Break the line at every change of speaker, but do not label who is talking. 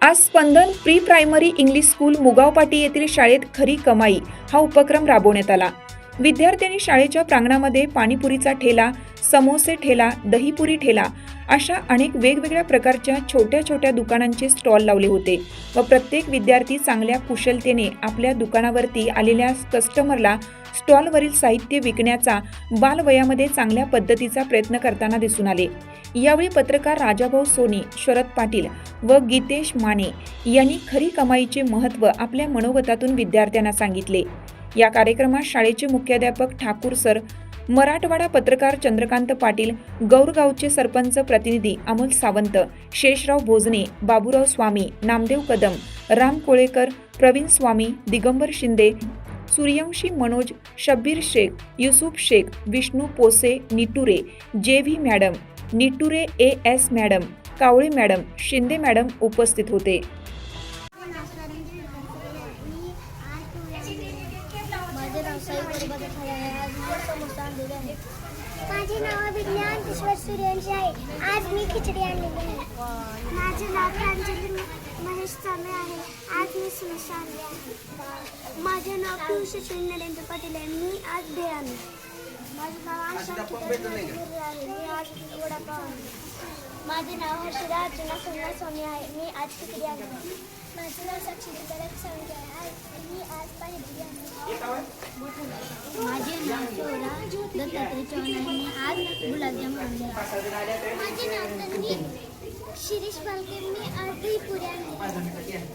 आज स्पंदन pre primary English school मुगावपाटी येथील शाळेत खरी कमाई हा उपक्रम राबवण्यात आला। विद्यार्थ्यांनी शाळेच्या प्रांगणामध्ये पाणीपुरीचा ठेला, समोसे ठेला, दहीपुरी ठेला अशा अनेक वेगवेगळ्या प्रकारच्या छोट्या छोट्या दुकानांचे स्टॉल लावले होते व प्रत्येक विद्यार्थी चांगल्या कुशलतेने आपल्या दुकानावरती आलेल्या कस्टमरला स्टॉलवरील साहित्य विकण्याचा बालवयामध्ये चांगल्या पद्धतीचा प्रयत्न करताना दिसून आले। यावेळी पत्रकार राजाभाऊ सोनी, शरद पाटील व गीतेश माने यांनी खरी कमाईचे महत्त्व आपल्या मनोगतातून विद्यार्थ्यांना सांगितले। या कार्यक्रमात शाळेचे मुख्याध्यापक ठाकूर सर, मराठवाडा पत्रकार चंद्रकांत पाटील, गौरगावचे सरपंच प्रतिनिधी अमोल सावंत, शेषराव भोजने, बाबूराव स्वामी, नामदेव कदम, राम कोळेकर, प्रवीण स्वामी, दिगंबर शिंदे, सूर्यवंशी मनोज, शब्बीर शेख, युसुफ शेख, विष्णू पोसे Niture, जेव्ही madam, Niture S madam, कावळे मॅडम, शिंदे मॅडम उपस्थित होते।
माझे नाव विज्ञान ईश्वर सूर्यवंशी आहे। आज मी खिचडी आणलेली आहे। माझे नाव प्रांजली महेश चामे आहे। आज मी समोसा आणले आहे। माझे नाव पियुष नरेंद्र पाटील आहे। मी आज भेळ आणली। माझे नाव आशा आहे। मी आज वडापाव आणले। माझे नाव हर्षदा अर्चना सोना स्वामी आहे। मी आज खिचडी आणली। माझे नाव साक्षी सांगे आहे। मी आज पाणीपुरी आणली। माझे नाव सोहरा दत्तात्रय चव्हाण आहे। मी आज गुलाबजाम आणले। माझे नाव तन्वी शिरीष पालके। मी आज दहीपुरी आणली।